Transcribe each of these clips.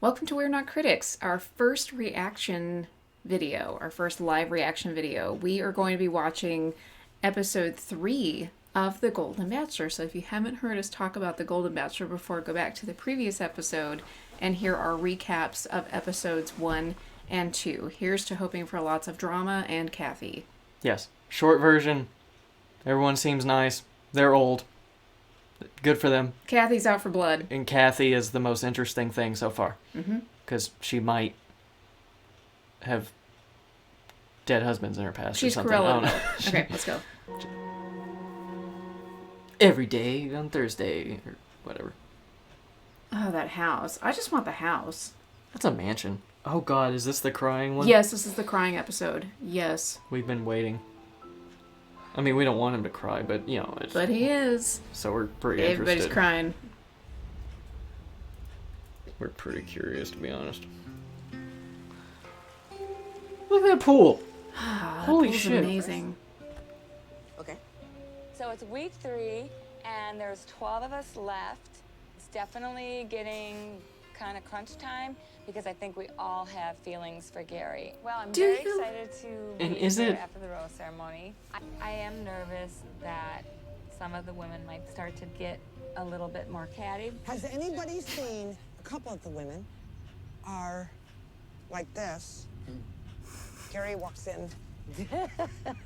Welcome to We're Not Critics, our first reaction video, our first live reaction video. We are going to be watching episode 3 of The Golden Bachelor. So if you haven't heard us talk about The Golden Bachelor before, go back to the previous episode and hear our recaps of episodes 1 and 2. Here's to hoping for lots of drama and Kathy. Yes. Short version. Everyone seems nice. They're old. Good for them. Kathy's out for blood. And Kathy is the most interesting thing so far. Mm-hmm. Because she might have dead husbands in her past She's or something. Corella. Okay, let's go. Every day on Thursday or whatever. Oh, that house. I just want the house. That's a mansion. Oh God, is this the crying one? Yes, this is the crying episode. Yes. We've been waiting. I mean, we don't want him to cry, but, you know. But he is. So we're pretty Everybody's interested. crying. We're pretty curious, to be honest. Look at that pool. Holy shit. Amazing. Okay. So it's week 3, and there's 12 of us left. It's definitely getting kind of crunch time because I think we all have feelings for Gary. Well, I'm very excited to And be is here it- after the rose ceremony. I am nervous that some of the women might start to get a little bit more catty. Has anybody seen a couple of the women are like this? Gary walks in.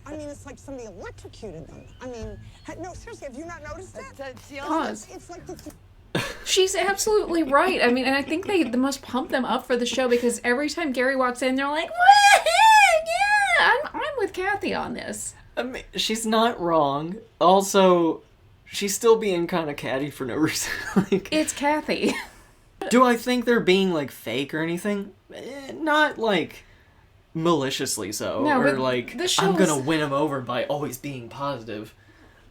I mean, it's like somebody electrocuted them. I mean, no, seriously, have you not noticed it? Pause. It's like the... She's absolutely right. I mean, and I think they must pump them up for the show because every time Gary walks in, they're like, "What? Yeah, I'm with Kathy on this." I mean, she's not wrong. Also, she's still being kind of catty for no reason. Like, It's Kathy. do I think they're being, like, fake or anything? Not, like, maliciously so. No, or, but like, the I'm gonna show's- win him over by always being positive.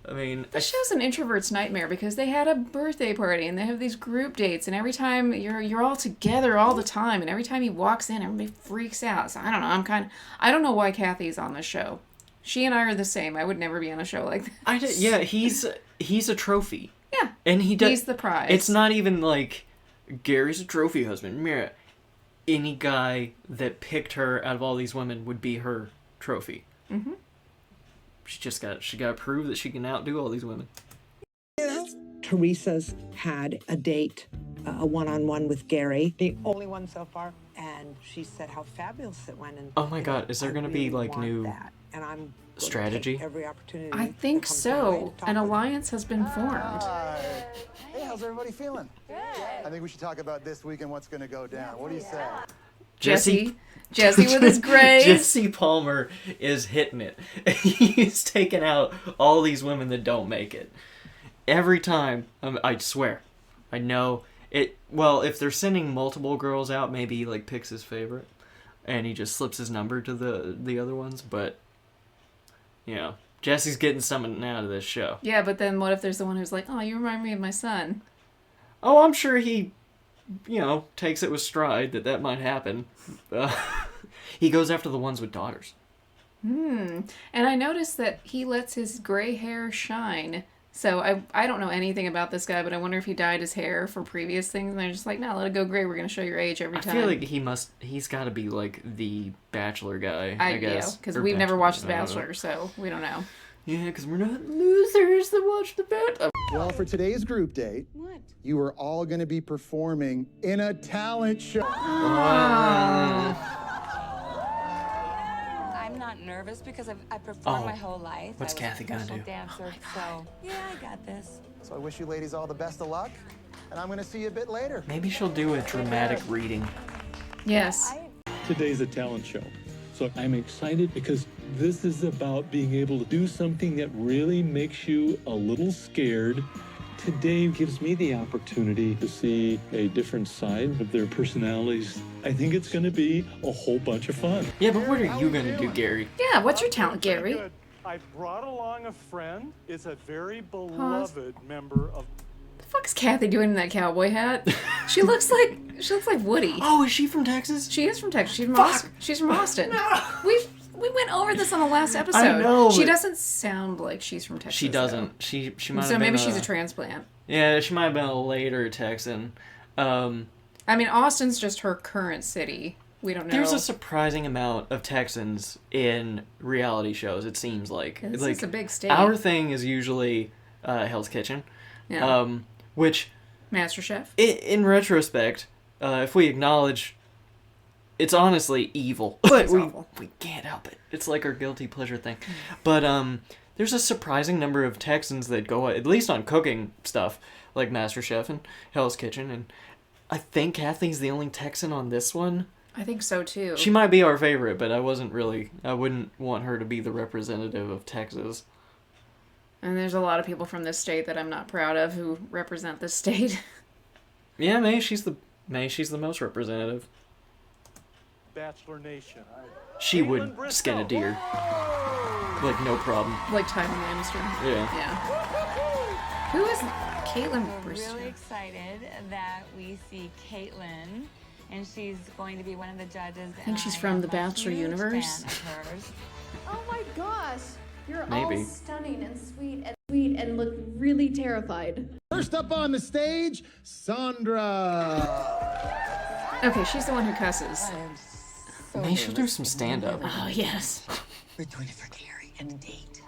I mean... The show's an introvert's nightmare because they had a birthday party and they have these group dates, and every time you're all together all the time, and every time he walks in, everybody freaks out. So I don't know. I don't know why Kathy's on the show. She and I are the same. I would never be on a show like this. Yeah, he's a trophy. Yeah. And he does... He's the prize. It's not even like, Gary's a trophy husband. Yeah. Any guy that picked her out of all these women would be her trophy. Mm-hmm. She got to prove that she can outdo all these women. Teresa's had a date, a one-on-one with Gary. The only one so far. And she said how fabulous it went. And Oh my God, is there I going to be, really like, want new that. And I'm gonna strategy? take every opportunity I that think comes my way to so. talk An with her. alliance has been formed. Hi. Hey, how's everybody feeling? Good. I think we should talk about this week and what's going to go down. What do you say? Jesse with his grays. Jesse Palmer is hitting it. He's taking out all these women that don't make it. Every time, I swear. I know it. Well, if they're sending multiple girls out, maybe he like picks his favorite, and he just slips his number to the other ones. But you know, Jesse's getting something out of this show. Yeah, but then what if there's the one who's like, "Oh, you remind me of my son." Oh, I'm sure he, takes it with stride that might happen. He goes after the ones with daughters. And I noticed that he lets his gray hair shine. So I don't know anything about this guy, but I wonder if he dyed his hair for previous things, and they're just like, "No, let it go gray. We're gonna show your age every time." I feel like he's got to be like the Bachelor guy, I guess. because Or we've never watched The I don't know. Bachelor, so we don't know. Yeah, because we're not losers that watch The Bachelor. Well, for today's group date, What? you are all going to be performing in a talent show. I'm not nervous because I've performed Oh, my whole life. what's I was Kathy a gonna professional do? dancer, so yeah, I got this. So I wish you ladies all the best of luck, and I'm going to see you a bit later. Maybe she'll do a dramatic reading. Yes. Today's a talent show. So I'm excited because this is about being able to do something that really makes you a little scared. Today gives me the opportunity to see a different side of their personalities. I think it's going to be a whole bunch of fun. Yeah, but what are you going to do, Gary? Yeah, what's your talent, Gary? Good. I brought along a friend. It's a very beloved member of. The fuck's Kathy doing in that cowboy hat? She looks like Woody. Oh, is she from Texas? She is from Texas. Fuck. She's from Austin. We went over this on the last episode. I know, She but- doesn't sound like she's from Texas. She though. doesn't. She might have So been maybe she's a transplant. Yeah, she might have been a later Texan. I mean, Austin's just her current city. We don't know. There's a surprising amount of Texans in reality shows, it seems like. This like, is a big state. Our thing is usually Hell's Kitchen. Yeah. Which, MasterChef. in retrospect, if we acknowledge, it's honestly evil. But we can't help it. It's like our guilty pleasure thing. But there's a surprising number of Texans that go, at least on cooking stuff, like MasterChef and Hell's Kitchen. And I think Kathy's the only Texan on this one. I think so, too. She might be our favorite, but I wouldn't want her to be the representative of Texas. And there's a lot of people from this state that I'm not proud of who represent this state. Yeah, May, she's the most representative. Bachelor Nation. She would skin a deer. Like, no problem. Like Tywin Lannister. Yeah. Who is Caitlin We're Bristow? really excited that we see Caitlin, and she's going to be one of the judges. I think she's from the Bachelor universe. Oh my gosh, you're Maybe. all stunning and sweet and look really terrified. First up on the stage, Sandra. Okay, she's the one who cusses. May should do some stand-up. Oh, yes. We're doing it for Gary and a date.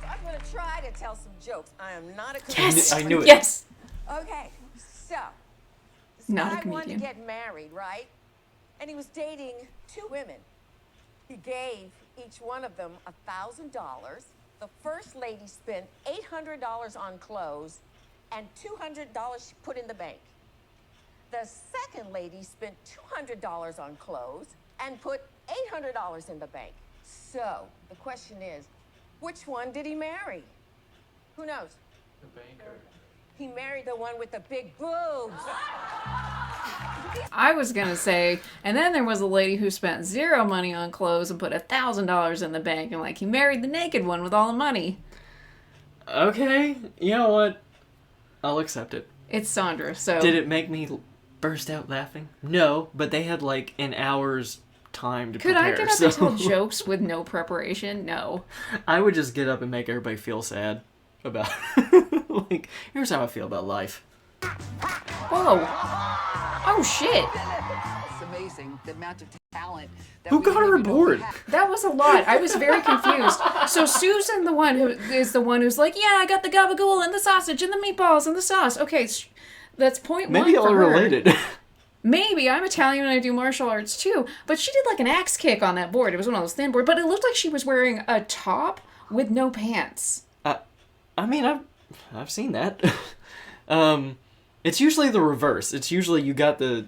I'm going to try to tell some jokes. I am not a Yes! I knew it. Yes! Okay, so this Not a guy wanted to comedian. get married, right? And he was dating 2 women. He gave each one of them $1,000. The first lady spent $800 on clothes and $200 she put in the bank. The second lady spent $200 on clothes and put $800 in the bank. So the question is, which one did he marry? Who knows? The banker. He married the one with the big boobs. I was gonna say, and then there was a lady who spent 0 money on clothes and put $1,000 in the bank, and like he married the naked one with all the money. Okay, you know what? I'll accept it. It's Sandra, so... Did it make me burst out laughing? No, but they had like an hour's time to Could prepare. I get up and tell jokes with no preparation? No. I would just get up and make everybody feel sad about like, here's how I feel about life. Whoa. Oh, shit. It's amazing the amount of talent. Who got her aboard? That was a lot. I was very confused. So Susan, the one who is the one who's like, yeah, I got the gabagool and the sausage and the meatballs and the sauce. Okay, that's point one Maybe all for her. related. Maybe. I'm Italian and I do martial arts too. But she did like an axe kick on that board. It was one of those thin boards. But it looked like she was wearing a top with no pants. I mean, I've seen that. It's usually the reverse. It's usually you got the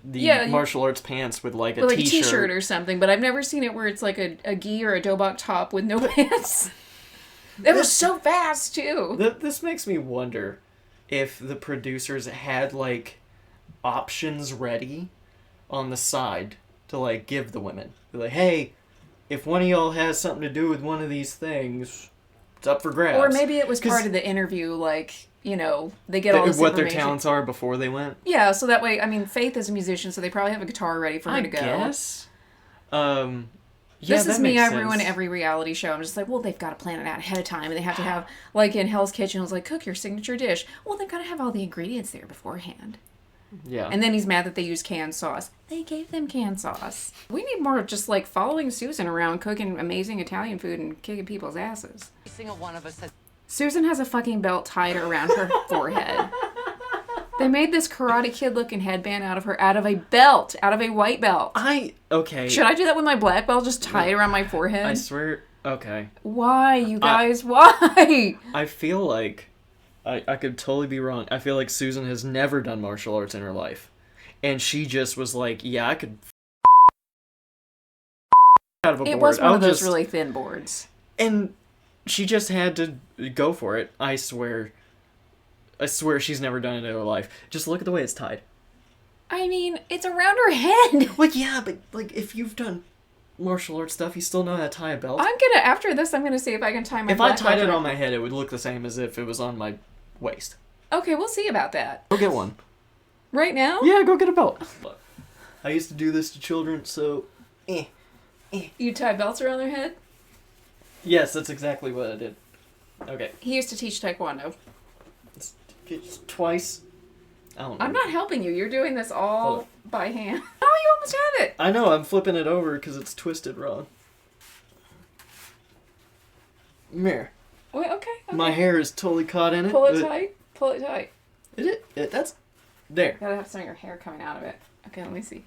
martial arts pants with like a Or like t-shirt. a t-shirt or something. But I've never seen it where it's like a gi or a dobok top with no pants. It was so fast too. This makes me wonder if the producers had like options ready on the side to like give the women. Be like, hey, if one of y'all has something to do with one of these things, it's up for grabs. Or maybe it was part of the interview, like, you know, they get all this what their information. talents are before they went. Yeah, so that way, I mean, Faith is a musician, so they probably have a guitar ready for her to go. I guess. Yeah, this is that me, makes I sense. ruin every reality show. I'm just like, well, they've got to plan it out ahead of time, and they have to have, like in Hell's Kitchen, it was like, cook your signature dish. Well, they've got to have all the ingredients there beforehand. Yeah. And then he's mad that they use canned sauce. They gave them canned sauce. We need more just like following Susan around cooking amazing Italian food and kicking people's asses. Every single one of us has Susan has a fucking belt tied around her forehead. They made this Karate Kid looking headband out of a belt, out of a white belt. Okay. Should I do that with my black belt, just tie it around my forehead? I swear. Okay. Why, you guys? Why? I feel like I could totally be wrong. I feel like Susan has never done martial arts in her life, and she just was like, "Yeah, I could." Out of a board. It was one of those just... really thin boards, and she just had to go for it. I swear she's never done it in her life. Just look at the way it's tied. I mean, it's around her head. Like, yeah, but like if you've done martial arts stuff, you still know how to tie a belt. After this, I'm gonna see if I can tie my If I black tied belt it around- on my head, it would look the same as if it was on my waist. Okay, we'll see about that. Go get one. Right now? Yeah, go get a belt. I used to do this to children, so... You tie belts around their head? Yes, that's exactly what I did. Okay. He used to teach Taekwondo. It's twice. I don't know. I'm not helping you. You're doing this all by hand. Oh, you almost have it. I know, I'm flipping it over because it's twisted wrong. Mirror. Wait, okay. My hair is totally caught in it. Pull it tight. Pull it tight. Is it? That's... There. Gotta have some of your hair coming out of it. Okay, let me see.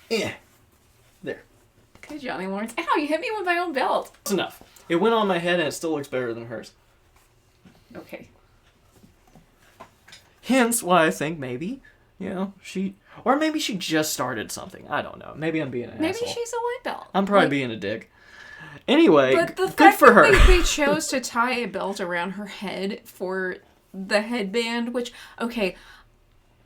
Yeah. There. Okay, Johnny Lawrence. Ow, you hit me with my own belt. That's enough. It went on my head and it still looks better than hers. Okay. Hence why I think maybe, she... Or maybe she just started something. I don't know. Maybe I'm being an Maybe asshole. she's a white belt. I'm probably being a dick. Anyway, But the good fact for her. that they chose to tie a belt around her head for the headband, which, okay,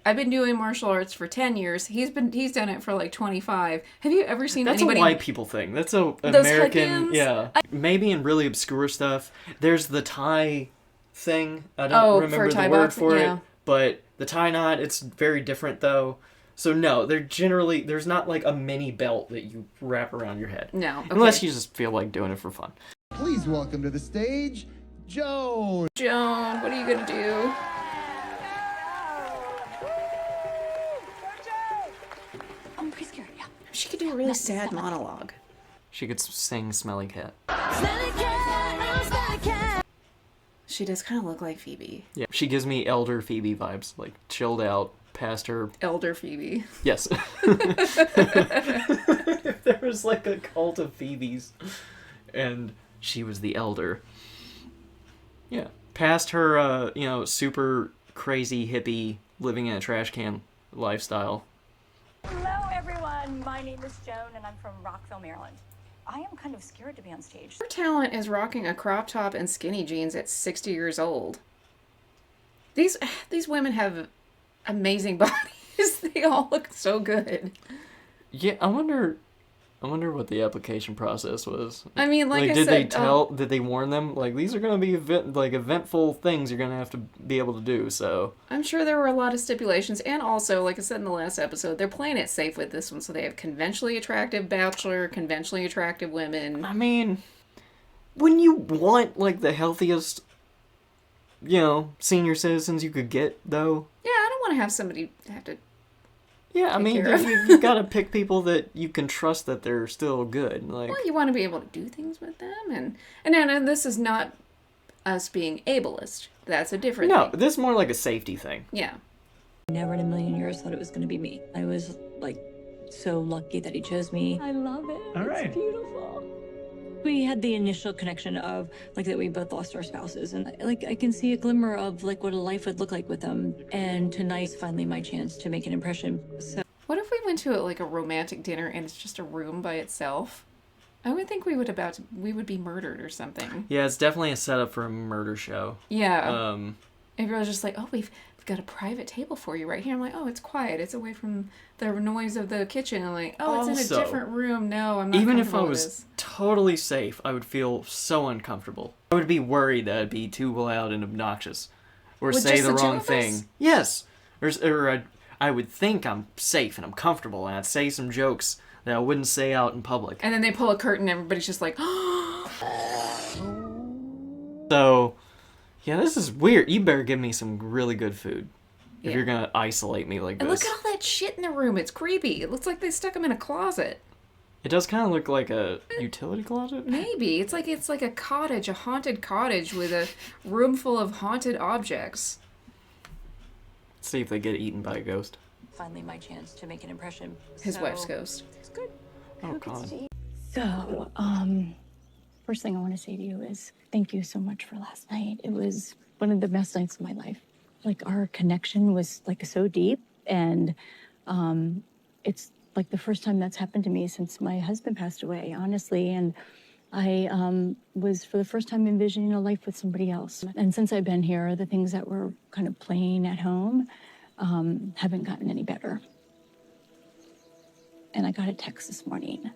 I've been doing martial arts for 10 years. He's done it for like 25. Have you ever seen That's anybody... a white people thing. That's a Those American... headbands? Yeah. Maybe in really obscure stuff. There's the tie thing. I don't remember the word for it. But the tie knot, it's very different though. So no, there's not like a mini belt that you wrap around your head. No. Okay. Unless you just feel like doing it for fun. Please welcome to the stage, Joan. Joan, what are you gonna do? I'm pretty scared, yeah. She could do a really sad monologue. She could sing Smelly Cat. She does kind of look like Phoebe. Yeah, she gives me elder Phoebe vibes, like chilled out, past her. Elder Phoebe. Yes. If there was like a cult of Phoebes, and she was the elder. Yeah, past her, super crazy hippie living in a trash can lifestyle. Hello, everyone. My name is Joan, and I'm from Rockville, Maryland. I am kind of scared to be on stage. Her talent is rocking a crop top and skinny jeans at 60 years old. These women have amazing bodies. They all look so good. Yeah, I wonder what the application process was. I mean, like I did said, did they warn them? Like, these are going to be eventful things you're going to have to be able to do, so. I'm sure there were a lot of stipulations, and also, like I said in the last episode, they're playing it safe with this one, so they have conventionally attractive bachelor, conventionally attractive women. I mean, when you want, like, the healthiest, senior citizens you could get, though. Yeah, I don't want to have somebody have to... Yeah, I mean, you gotta pick people that you can trust that they're still good. Like, well, you want to be able to do things with them, and this is not us being ableist. That's a different thing. No, this is more like a safety thing. Yeah. Never in a million years thought it was going to be me. I was, like, so lucky that he chose me. I love it. All right. It's beautiful. We had the initial connection of, like, that we both lost our spouses. And, like, I can see a glimmer of, like, what a life would look like with them. And tonight's finally my chance to make an impression. So, what if we went to a romantic dinner and it's just a room by itself? I would think we would be murdered or something. Yeah, it's definitely a setup for a murder show. Yeah. If you're just like, oh, we've got a private table for you right here. I'm like, oh, it's quiet. It's away from the noise of the kitchen. I'm like, oh, it's in a different room. No, I'm not. Even if I was totally safe, I would feel so uncomfortable. I would be worried that I'd be too loud and obnoxious, or say the wrong thing. Yes, or I would think I'm safe and I'm comfortable, and I'd say some jokes that I wouldn't say out in public. And then they pull a curtain, everybody's just like, So, yeah, this is weird. You better give me some really good food if you're gonna isolate me like and this. look at all that shit in the room. It's creepy. It looks like they stuck them in a closet. It does kind of look like a utility closet. Maybe it's like a cottage, a haunted cottage with a room full of haunted objects. Let's see if they get eaten by a ghost. finally my chance to make an impression. His wife's ghost. It's good. Oh, God. So, first thing I want to say to you is thank you so much for last night. It was one of the best nights of my life. Like, our connection was, like, so deep, and it's, like, the first time that's happened to me since my husband passed away, honestly, and I was, for the first time, envisioning a life with somebody else. And since I've been here, the things that were kind of playing at home haven't gotten any better. And I got a text this morning,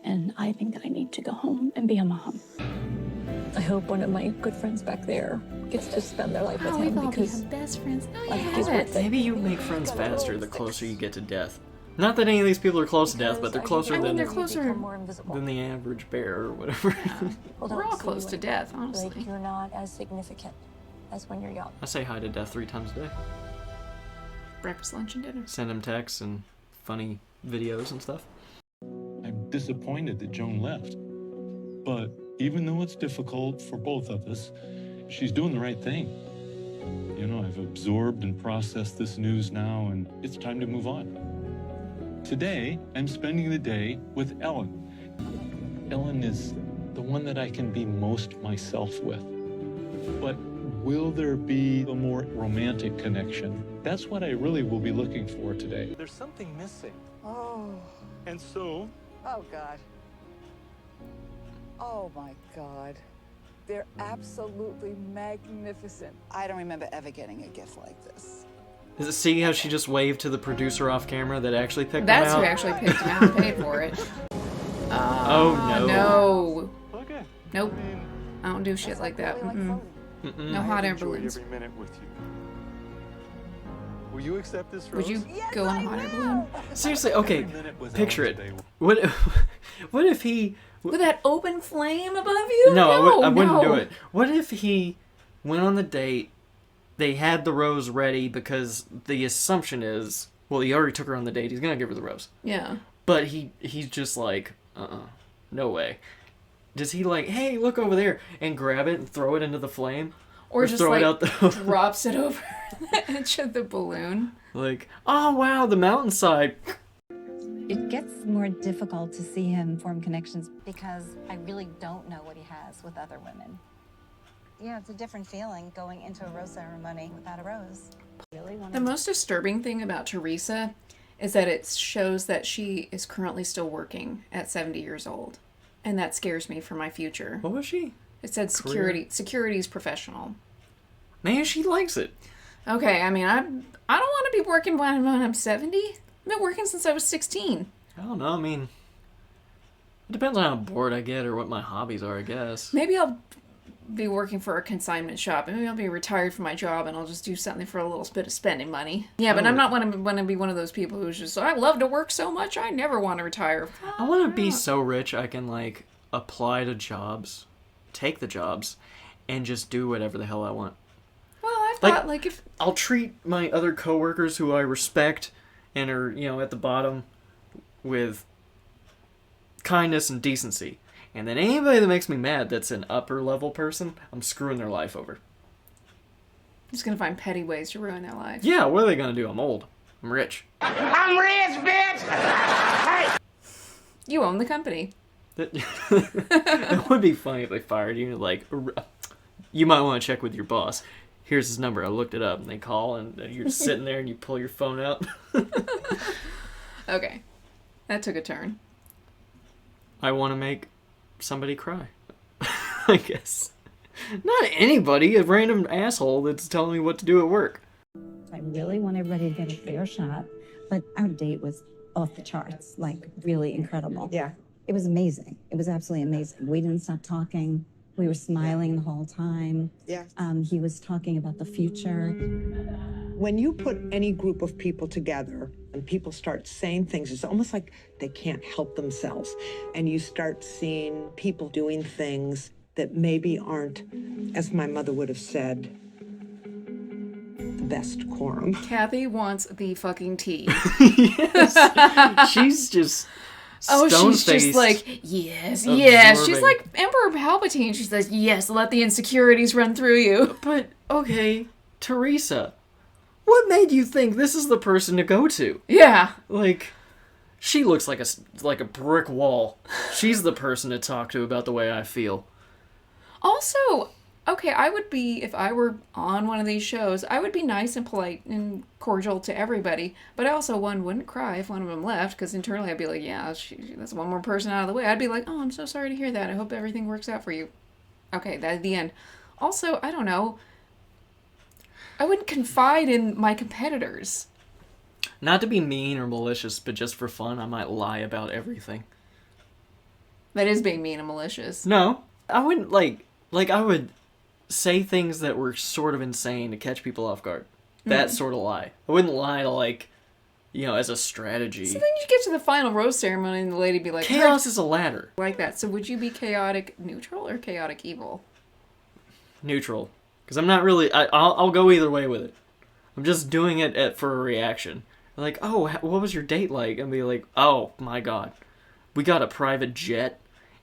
and I think I need to go home and be a mom. I hope one of my good friends back there gets to spend their life with him, because best friends. No, like, his birthday. Maybe you make friends faster the closer you get to death. Not that any of these people are close to death, but they're closer than they're closer than the average bear or whatever. We're all close to death, honestly. Like, you're not as significant as when you're young. I say hi to death 3 times a day. breakfast, lunch, and dinner. Send him texts and funny videos and stuff. I'm disappointed that Joan left. But even though it's difficult for both of us, she's doing the right thing. You know, I've absorbed and processed this news now, and it's time to move on. Today, I'm spending the day with Ellen. Ellen is the one that I can be most myself with. But will there be a more romantic connection? That's what I really will be looking for today. There's something missing. Oh. And so, Oh, God. Oh, my God. They're absolutely magnificent. I don't remember ever getting a gift like this. Is it see how she just waved to the producer off camera that actually picked That's him out? who actually picked him out and paid for it. Oh, no. No. okay. Nope. I don't do shit like that. Mm-mm. No hot air balloons. Every minute with you. Will you accept this rose? Would you go on a hot air balloon? Seriously, okay, Every minute with picture Ellen it. today. What if he... With that open flame above you? No, I wouldn't do no. it. What if he went on the date, they had the rose ready because the assumption is, well, he already took her on the date, he's gonna give her the rose. Yeah. But he's just like, no way. Does he like, hey, look over there, and grab it and throw it into the flame? Or just throw like it out the... drops it over the edge of the balloon. Like, oh wow, the mountainside. It gets more difficult to see him form connections because I really don't know what he has with other women. Yeah, it's a different feeling going into a rose ceremony without a rose. Really The most disturbing thing about Teresa is that it shows that she is currently still working at 70 years old. And that scares me for my future. What was she? It said securities professional. Man, she likes it. Okay, I mean, I don't want to be working when I'm 70. I've been working since I was 16. I don't know, I mean, it depends on how bored I get or what my hobbies are, I guess. Maybe I'll be working for a consignment shop. Maybe I'll be retired from my job and I'll just do something for a little bit of spending money. Yeah, but I'm not want to be one of those people who's just, I love to work so much, I never want to retire. I want to be so rich I can, like, apply to jobs, take the jobs, and just do whatever the hell I want. Well, I thought, like if... I'll treat my other coworkers who I respect and are, you know, at the bottom with kindness and decency. And then anybody that makes me mad that's an upper level person, I'm screwing their life over. Just gonna find petty ways to ruin their life. Yeah, what are they gonna do? I'm old. I'm rich. I'm rich, bitch! Hey! You own the company. It would be funny if they fired you. Like, you might want to check with your boss. Here's his number. I looked it up. And they call, and you're just sitting there, and you pull your phone out. Okay. That took a turn. I want to make somebody cry. I guess. Not anybody. A random asshole that's telling me what to do at work. I really want everybody to get a fair shot, but our date was off the charts, like really incredible. Yeah. It was amazing. It was absolutely amazing. We didn't stop talking. We were smiling the whole time. Yeah. He was talking about the future. When you put any group of people together and people start saying things, it's almost like they can't help themselves. And you start seeing people doing things that maybe aren't, as my mother would have said, the best quorum. Kathy wants the fucking tea. Yes. She's just... Oh, she's just like, yes, yes. She's absorbing. like Emperor Palpatine. She says, yes, let the insecurities run through you. But, okay, Teresa, what made you think this is the person to go to? Yeah. Like, she looks like a brick wall. She's the person to talk to about the way I feel. Also, okay, I would be, if I were on one of these shows, I would be nice and polite and cordial to everybody. But I also, wouldn't cry if one of them left, because internally I'd be like, yeah, that's one more person out of the way. I'd be like, oh, I'm so sorry to hear that. I hope everything works out for you. Okay, that's the end. Also, I don't know. I wouldn't confide in my competitors. Not to be mean or malicious, but just for fun, I might lie about everything. That is being mean and malicious. No, I wouldn't, like I would say things that were sort of insane to catch people off guard. That sort of lie. I wouldn't lie to, like, you know, as a strategy. So then you get to the final rose ceremony and the lady be like... Chaos is a ladder. Like that. So would you be chaotic neutral or chaotic evil? Neutral. Because I'm not really... I'll go either way with it. I'm just doing it for a reaction. Like, oh, what was your date like? And be like, oh my god, we got a private jet,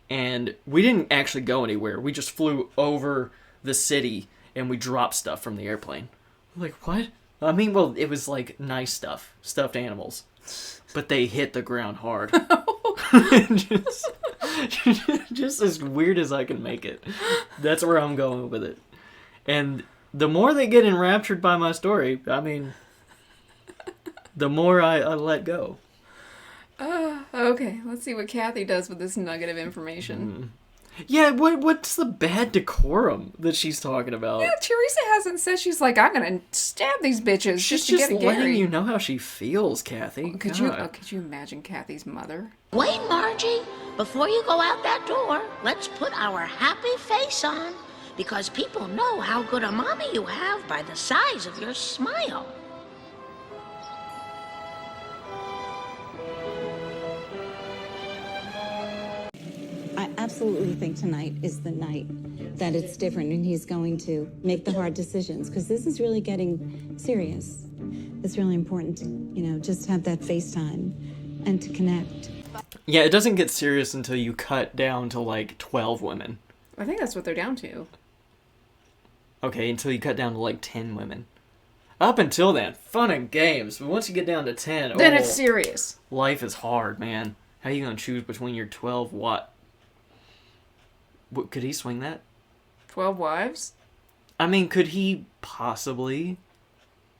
and we didn't actually go anywhere. We just flew over the city, and we dropped stuff from the airplane. I'm like, what? I mean, well, it was like nice stuff, stuffed animals, but they hit the ground hard. just as weird as I can make it. That's where I'm going with it. And the more they get enraptured by my story, I mean, the more I let go. Okay, let's see what Kathy does with this nugget of information. Yeah, what's the bad decorum that she's talking about? Yeah, Teresa hasn't said. She's like, I'm gonna stab these bitches She's just to get at letting Gary. you know how she feels, Kathy. Could God. you imagine Kathy's mother? Wait, Margie. Before you go out that door, let's put our happy face on. Because people know how good a mommy you have by the size of your smile. I absolutely think tonight is the night that it's different and he's going to make the hard decisions because this is really getting serious. It's really important to, just have that FaceTime and to connect. Yeah, it doesn't get serious until you cut down to like 12 women. I think that's what they're down to. Okay, until you cut down to like 10 women. Up until then, fun and games. But once you get down to 10, then it's serious. Life is hard, man. How are you going to choose between your 12 what? Could he swing that? 12 wives? I mean, could he possibly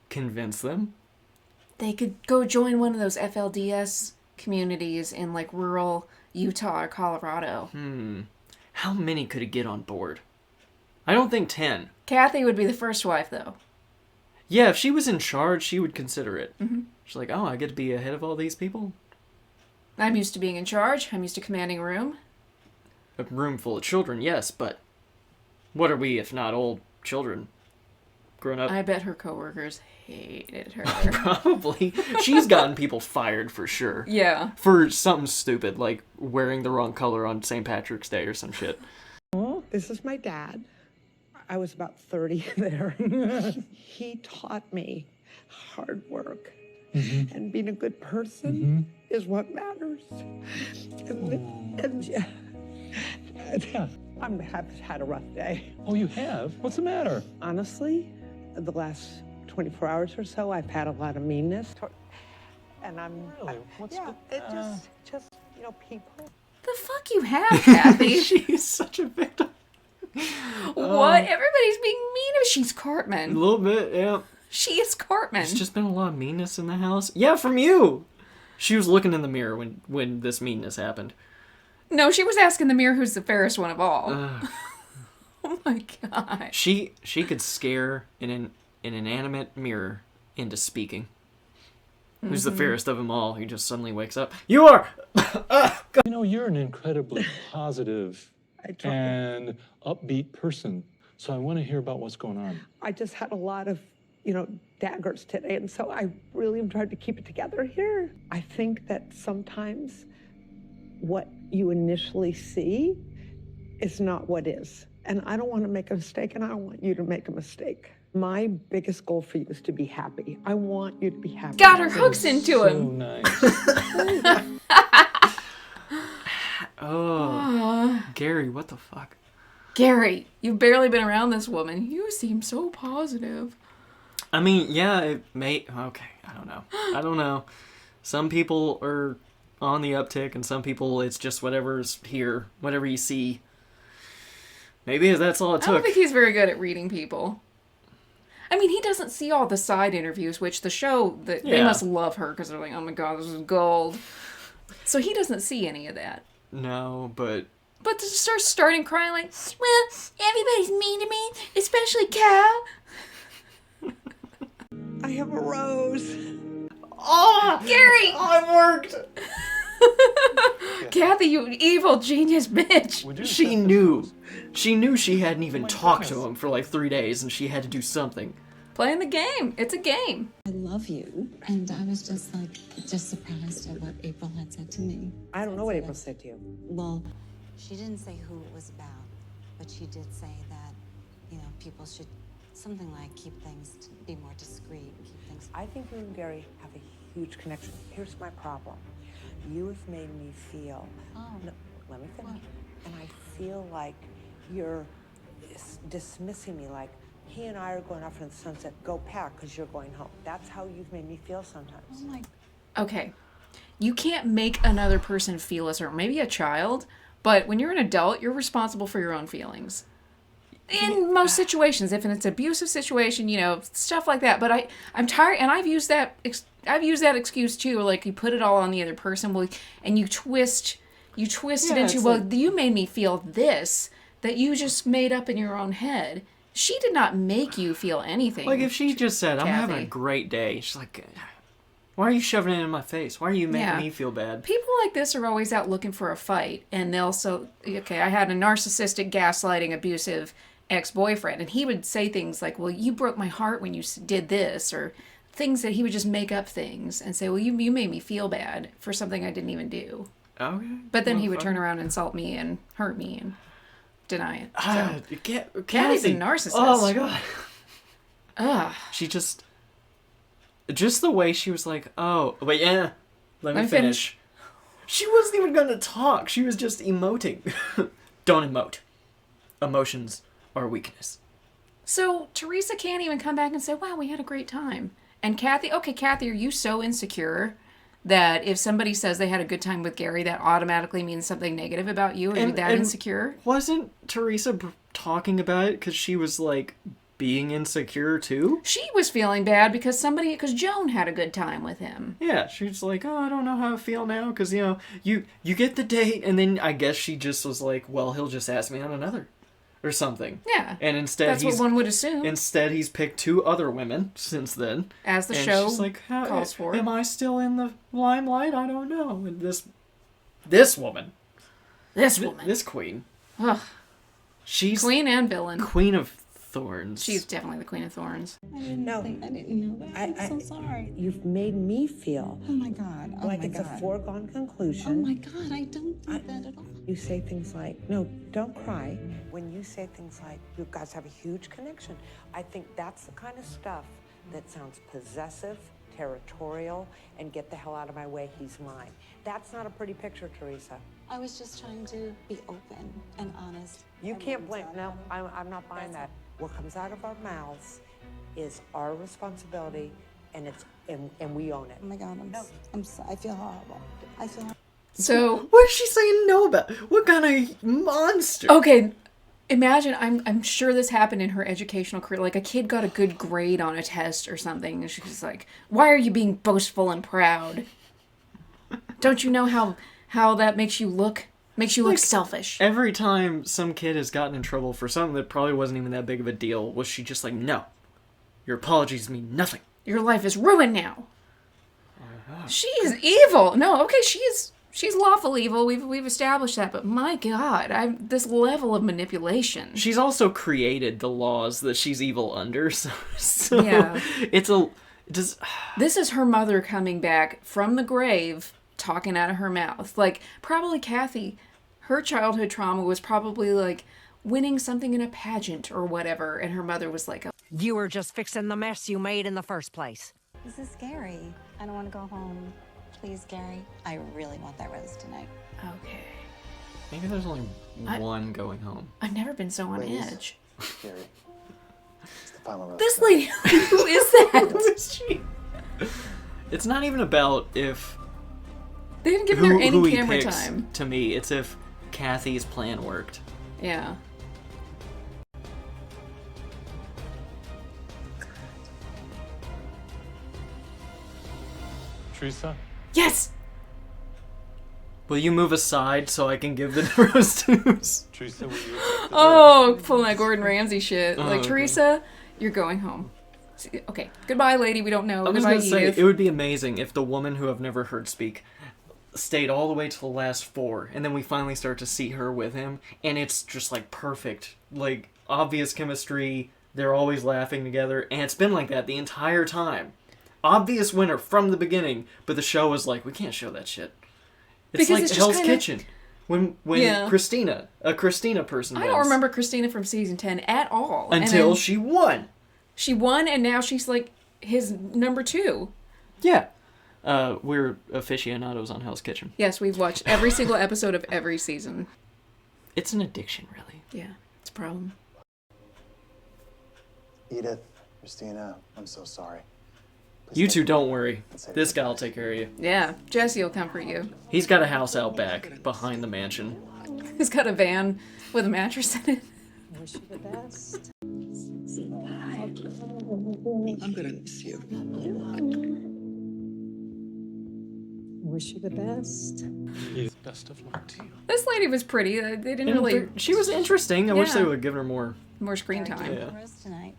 convince them? They could go join one of those FLDS communities in like rural Utah or Colorado. How many could he get on board? I don't think 10. Kathy would be the first wife, though. Yeah, if she was in charge, she would consider it. Mm-hmm. She's like, oh, I get to be ahead of all these people? I'm used to being in charge. I'm used to commanding a room. A room full of children, yes, but what are we if not old children? Grown up? I bet her coworkers hated her. Probably. She's gotten people fired for sure. Yeah. For something stupid, like wearing the wrong color on St. Patrick's Day or some shit. Oh, this is my dad. I was about 30 there. He taught me hard work. And being a good person is what matters. I've had a rough day. Oh, you have? What's the matter? Honestly, the last 24 hours or so, I've had a lot of meanness. And I'm... Really? What's it just, people. The fuck you have, Kathy? She's such a victim. What? Everybody's being mean if she's Cartman. A little bit, yeah. She is Cartman. There's just been a lot of meanness in the house. Yeah, from you. She was looking in the mirror when this meanness happened. No, she was asking the mirror who's the fairest one of all. Oh my god. She could scare an inanimate mirror into speaking. Who's the fairest of them all? He just suddenly wakes up. You are! You're an incredibly positive and upbeat person. So I want to hear about what's going on. I just had a lot of, daggers today, and so I really am trying to keep it together here. I think that sometimes what you initially see is not what is. And I don't want to make a mistake, and I don't want you to make a mistake. My biggest goal for you is to be happy. I want you to be happy. Got her hooks into him. So nice. Oh, Gary, what the fuck? Gary, you've barely been around this woman. You seem so positive. I mean, yeah, it may... Okay, I don't know. Some people are on the uptick, and some people, it's just whatever's here, whatever you see. Maybe that's all it took. I don't think he's very good at reading people. I mean, he doesn't see all the side interviews, which the show, they must love her, because they're like, oh my god, this is gold. So he doesn't see any of that. No, but... But to starting crying like, well, everybody's mean to me, especially Cal. I have a rose. Oh, Gary! Oh, it worked! Kathy, you evil genius bitch. She knew. She knew she hadn't even talked to him for like 3 days, and she had to do something. Playing the game. It's a game. I love you. And I was just surprised at what April had said to me. I don't know what April said to you. Well, she didn't say who it was about, but she did say that, people should something like keep things to be more discreet, keep things. I think you and Gary have a huge connection. Here's my problem. You have made me feel. Oh. No, let me finish. And I feel like you're dismissing me, like he and I are going off in the sunset. Go pack, because you're going home. That's how you've made me feel sometimes. Oh my. Okay. You can't make another person feel a certain, maybe a child, but when you're an adult, you're responsible for your own feelings. In most situations, if it's an abusive situation, you know, stuff like that. But I'm tired, and I've used that excuse too. Like you put it all on the other person, well, and you twist it into, well, like, you made me feel this that you just made up in your own head. She did not make you feel anything. Like if she just said, "I'm Kathy. having a great day," she's like, "Why are you shoving it in my face? Why are you making me feel bad?" People like this are always out looking for a fight, and they'll I had a narcissistic, gaslighting, abusive ex-boyfriend, and he would say things like, "Well, you broke my heart when you did this," or things that he would just make up things and say, "Well, you made me feel bad for something I didn't even do." Okay. But then he would turn around and insult me and hurt me and deny it. So. Kathy's a narcissist. Oh my god. Ugh. She just the way she was like, "Oh, wait, yeah, let me finish." She wasn't even gonna talk. She was just emoting. Don't emote. Emotions are weakness. So Teresa can't even come back and say, "Wow, we had a great time." And Kathy, are you so insecure that if somebody says they had a good time with Gary, that automatically means something negative about you? Are you that insecure? Wasn't Teresa talking about it because she was like being insecure too? She was feeling bad because Joan had a good time with him. Yeah, she's like, "Oh, I don't know how I feel now," because you know, you get the date, and then I guess she just was like, "Well, he'll just ask me on another." Or something. Yeah. And instead that's what one would assume. Instead he's picked 2 other women since then. As the and show she's like, calls for. Am I still in the limelight? I don't know. And this woman. This queen. Ugh. She's queen and villain. Queen of Thorns. She's definitely the Queen of Thorns. I didn't know that. I'm so sorry. You've made me feel. Oh my God. Oh like my it's God. a foregone conclusion. Oh my God, I don't think that at all. You say things like, "No, don't cry." When you say things like, "You guys have a huge connection," I think that's the kind of stuff that sounds possessive, territorial, and get the hell out of my way, he's mine. That's not a pretty picture, Teresa. I was just trying to be open and honest. You can't blame. No, I'm not buying that. What comes out of our mouths is our responsibility, and we own it. Oh my God, I feel horrible. I feel horrible. So what is she saying no about? What kind of monster? Okay, imagine I'm sure this happened in her educational career. Like a kid got a good grade on a test or something, and she's like, "Why are you being boastful and proud? Don't you know how that makes you look selfish?" Every time some kid has gotten in trouble for something that probably wasn't even that big of a deal, was she just like, "No, your apologies mean nothing. Your life is ruined now." She is evil. No, okay, she's lawful evil. We've established that, but my God, this level of manipulation. She's also created the laws that she's evil under, so yeah. This is her mother coming back from the grave, talking out of her mouth. Like, probably Kathy, her childhood trauma was probably like winning something in a pageant or whatever, and her mother was like, "You were just fixing the mess you made in the first place." This is Gary. I don't want to go home. Please, Gary. I really want that rose tonight. Okay. Maybe there's only one going home. I've never been so on edge. Gary. It's the final rose. This lady, who is that? Who is she? It's not even about if they didn't give her any who camera he picks, time. To me, it's if Kathy's plan worked. Yeah. Teresa? Yes! Will you move aside so I can give the rose to Teresa, will you pulling that Gordon Ramsay shit. Like, okay. Teresa, you're going home. Okay, goodbye, lady. We don't know. I was Goodbye, gonna say, Edith. it would be amazing if the woman who I've never heard speak stayed all the way to the last 4, and then we finally start to see her with him, and it's just like perfect, like obvious chemistry. They're always laughing together, and it's been like that the entire time. Obvious winner from the beginning, but the show was like, we can't show that shit. It's Because like it's just Hell's kinda... Kitchen. When Yeah. a Christina person I wins. don't remember Christina from season 10 at all. Until she won. She won, and now she's like his number 2. Yeah. We're aficionados on Hell's Kitchen. Yes, we've watched every single episode of every season. It's an addiction, really. Yeah, it's a problem. Edith, Christina, I'm so sorry. You two don't worry. This guy will take care of you. Yeah, Jesse will comfort you. He's got a house out back, behind the mansion. He's got a van with a mattress in it. Wish you the best. I'm gonna miss you. Wish you the best. Best of luck to you. This lady was pretty. They didn't And really... she was interesting. I wish they Yeah. would have given her more screen time. Yeah. Tonight,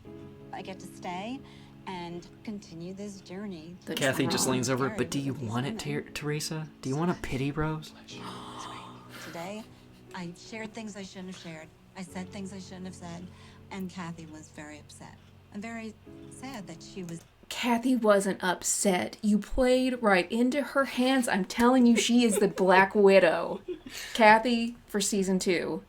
I get to stay and continue this journey. Kathy just leans over. But do you want it, Teresa? Do you want a pity rose? Today, I shared things I shouldn't have shared. I said things I shouldn't have said, and Kathy was very upset. I'm very sad that she was. Kathy wasn't upset. You played right into her hands. I'm telling you, she is the Black Widow. Kathy for season 2.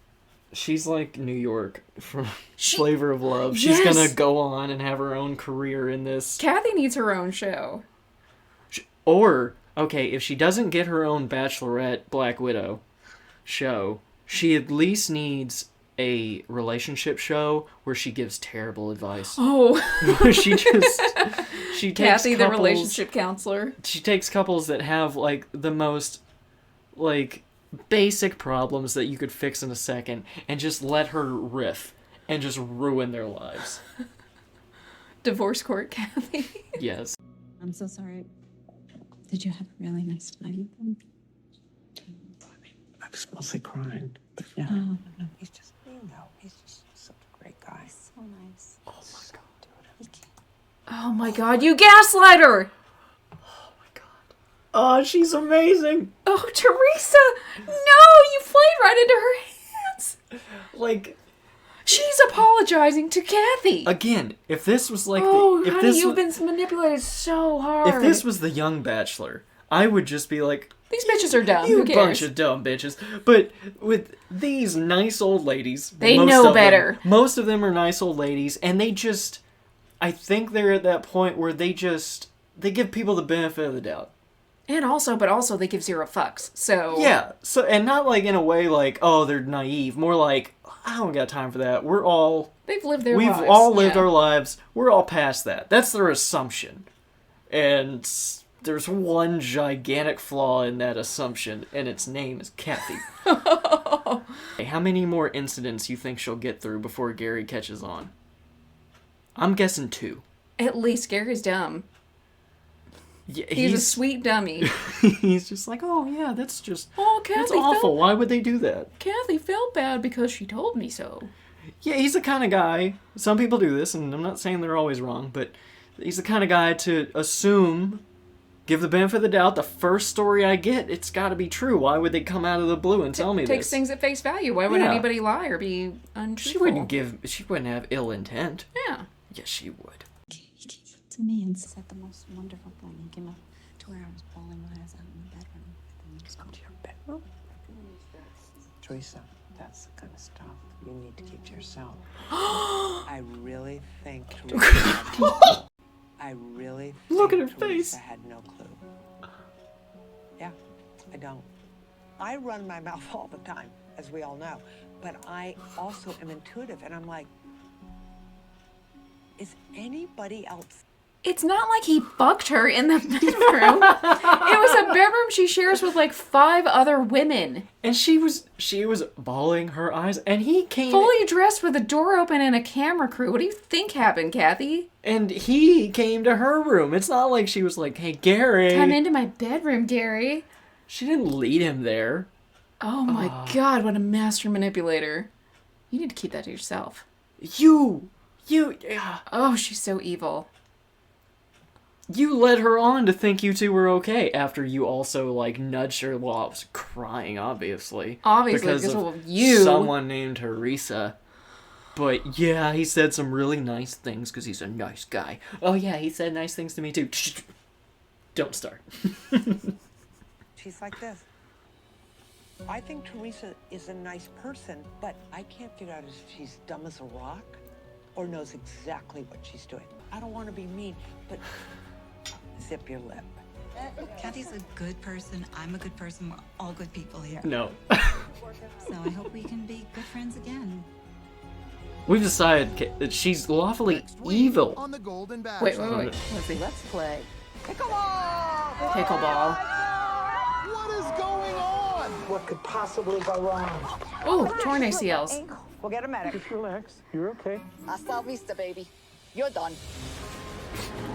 She's like New York from Flavor of Love. She's Yes. gonna go on and have her own career in this. Kathy needs her own show. Or, okay, if she doesn't get her own Bachelorette Black Widow show, she at least needs a relationship show where she gives terrible advice. Oh. Where she takes Kathy, the couples- relationship counselor. She takes couples that have, like, the most, like, basic problems that you could fix in a second and just let her riff and just ruin their lives. Divorce court, Kathy. Yes. I'm so sorry. Did you have a really nice time with them? I was mostly crying. But yeah. Oh, He's just, he's just such a great guy. so nice. Oh my god. Oh my god, you gaslighter! Oh, she's amazing. Oh, Teresa! No, you played right into her hands. Like, she's apologizing to Kathy. Again, if this was like oh, if honey, this you've was, been manipulated so hard. if this was the young Bachelor, I would just be like, these bitches are dumb. you Who cares? bunch of dumb bitches. But with these nice old ladies, They most know of them- better. most of them are nice old ladies, and they just, I think they're at that point where they give people the benefit of the doubt. And also, but also, they give 0 fucks. So Yeah. So, and not like in a way like, oh, they're naive. More like, I don't got time for that. We're all they've lived their We've lives. all lived Yeah. our lives. We're all past that. That's their assumption. And there's one gigantic flaw in that assumption, and its name is Kathy. How many more incidents you think she'll get through before Gary catches on? I'm guessing 2. At least Gary's dumb. Yeah, He's a sweet dummy. He's just like, oh yeah, that's just Kathy that's awful. felt- Why would they do that? Kathy felt bad because she told me so. Yeah, he's the kind of guy. Some people do this, and I'm not saying they're always wrong, but he's the kind of guy to assume, give the benefit of the doubt. The first story I get, it's got to be true. Why would they come out of the blue and tell me Takes this? things at face value. Why would Yeah. anybody lie or be untruthful? She wouldn't have ill intent. Yeah. Yes, she would. He came up to me and said the most wonderful thing. He came up to where I was bawling my eyes out in the bedroom. And he just come to your bedroom? Teresa, that's the kind of stuff you need to keep to yourself. I really think Teresa Look at her Teresa face. had no clue. Yeah, I don't. I run my mouth all the time, as we all know, but I also am intuitive, and I'm like, is anybody else? It's not like he fucked her in the bedroom. It was a bedroom she shares with like 5 other women. And she was bawling her eyes, and he came Fully dressed with a door open and a camera crew. What do you think happened, Kathy? and he came to her room. It's not like she was like, "Hey, Gary, Come into my bedroom, Gary. She didn't lead him there. Oh my god, what a master manipulator. You need to keep that to yourself. You. Oh, she's so evil. You led her on to think you two were okay after you also, like, nudged her. Well, I was crying, obviously. Obviously, because of you. Someone named Teresa. But, yeah, he said some really nice things because he's a nice guy. Oh, yeah, he said nice things to me, too. Don't start. She's like this. I think Teresa is a nice person, but I can't figure out if she's dumb as a rock or knows exactly what she's doing. I don't want to be mean, but zip your lip. Kathy's a good person. I'm a good person. We're all good people here. No. So I hope we can be good friends again. We've decided that she's lawfully evil. On the Golden Wait. Bachelor. Let's see. Let's play pickleball. Pickleball. What is going on? What could possibly go wrong? Oh, torn ACLs. We'll get a medic. Just relax. You're okay. Hasta la vista, baby. You're done.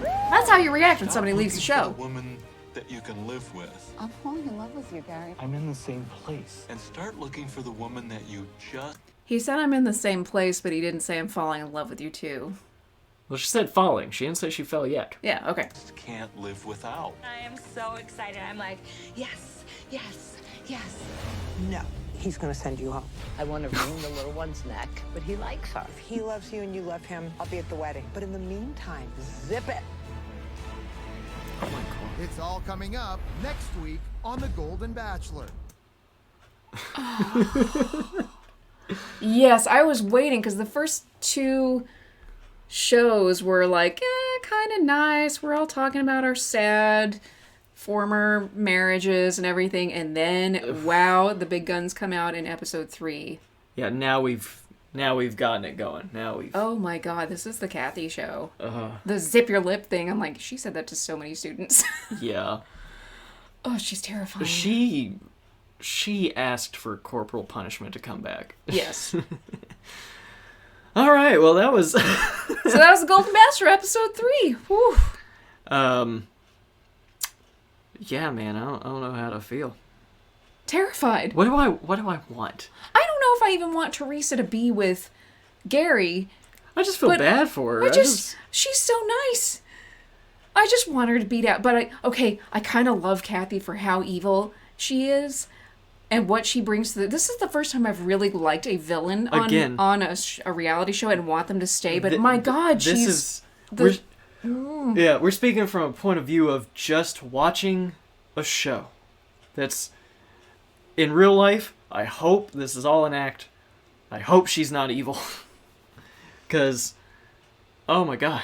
That's how you react when somebody leaves the show. Woman that you can live with. I'm falling in love with you, Gary. I'm in the same place. And start looking for the woman that you just He said I'm in the same place, but he didn't say I'm falling in love with you too. Well, she said falling. She didn't say she fell yet. Yeah, okay. can't live without. I am so excited. I'm like, yes, yes, yes. No, he's going to send you home. I want to wring the little one's neck, but he likes her. If he loves you and you love him, I'll be at the wedding. But in the meantime, zip it. Oh my god. It's all coming up next week on The Golden Bachelor. Yes, I was waiting because the first two shows were like, kind of nice. We're all talking about our sad former marriages and everything. And then, wow, the big guns come out in episode 3. Yeah, now we've gotten it going. Now we've. Oh my god, this is the Kathy show. Uh-huh. The zip your lip thing. I'm like, she said that to so many students. Yeah. Oh, she's terrifying. She asked for corporal punishment to come back. Yes. All right. Well, that was. So that was the Golden Bachelor episode 3. Whew. Yeah, man. I don't know how to feel. Terrified. What do I want? I don't know if I even want Teresa to be with Gary. I just feel bad for her. She's so nice. I just want her to beat out. But I kind of love Kathy for how evil she is and what she brings to this is the first time I've really liked a villain on a reality show and want them to stay. But my God, we're speaking from a point of view of just watching a show. That's in real life. I hope this is all an act. I hope she's not evil. Because, oh my God.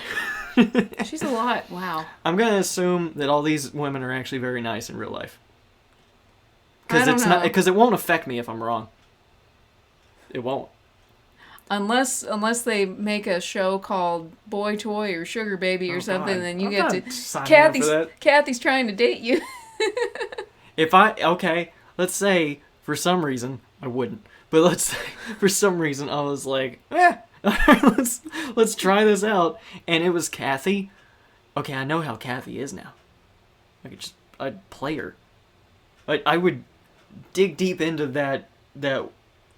She's a lot. Wow. I'm going to assume that all these women are actually very nice in real life. Because it won't affect me if I'm wrong. It won't. Unless they make a show called Boy Toy or Sugar Baby or something, then you get to Kathy's trying to date you. Let's say for some reason I wouldn't, but let's say for some reason I was like, let's try this out, and it was Kathy. Okay, I know how Kathy is now. I'd play her. I would dig deep into that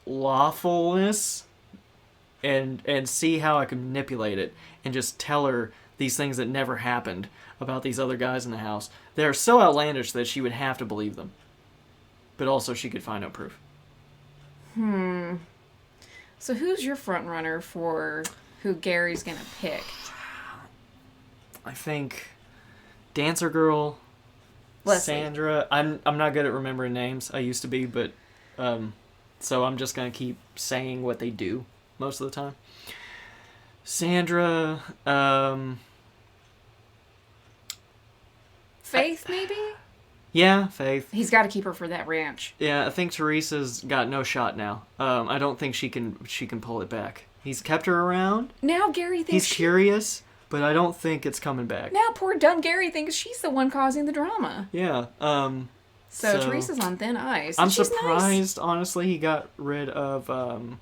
lawfulness and see how I could manipulate it and just tell her these things that never happened about these other guys in the house. They're so outlandish that she would have to believe them. But also she could find no proof. So who's your front runner for who Gary's gonna pick? I think Dancer Girl, Leslie. Sandra. I'm not good at remembering names. I used to be, but so I'm just gonna keep saying what they do most of the time. Sandra, Faith, maybe? Yeah, Faith. He's got to keep her for that ranch. Yeah, I think Teresa's got no shot now. I don't think she can pull it back. He's kept her around. Now Gary thinks he's curious, but I don't think it's coming back. Now poor dumb Gary thinks she's the one causing the drama. Yeah. So Teresa's on thin ice. I'm She's surprised, honestly, he got rid of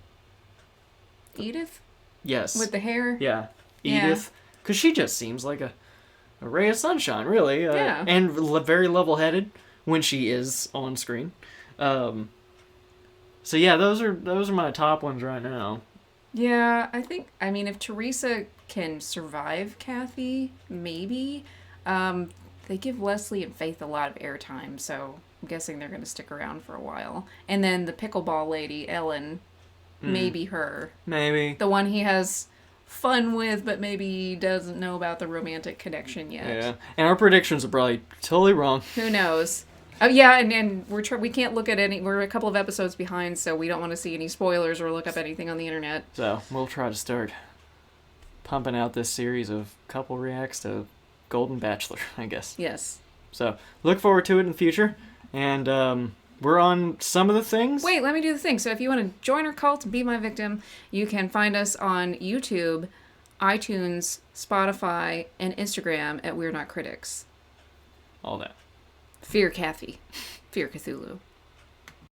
Edith? Yes. With the hair? Yeah. Edith. Because she just seems like a ray of sunshine, really. Yeah. And very level-headed when she is on screen. So yeah, those are my top ones right now. Yeah, I mean, if Teresa can survive Kathy, maybe. They give Leslie and Faith a lot of airtime, so I'm guessing they're going to stick around for a while. And then the pickleball lady, Ellen, maybe her. Maybe. The one he has fun with, but maybe doesn't know about the romantic connection yet. Yeah, and our predictions are probably totally wrong. Who knows? Oh yeah, and we can't look at any. We're a couple of episodes behind, so we don't want to see any spoilers or look up anything on the internet. So we'll try to start pumping out this series of couple reacts to Golden Bachelor, I guess. Yes. So look forward to it in the future. And we're on some of the things. Wait, let me do the thing. So if you want to join our cult and be my victim, you can find us on YouTube, iTunes, Spotify, and Instagram at We're Not Critics. All that. Fear Kathy. Fear Cthulhu.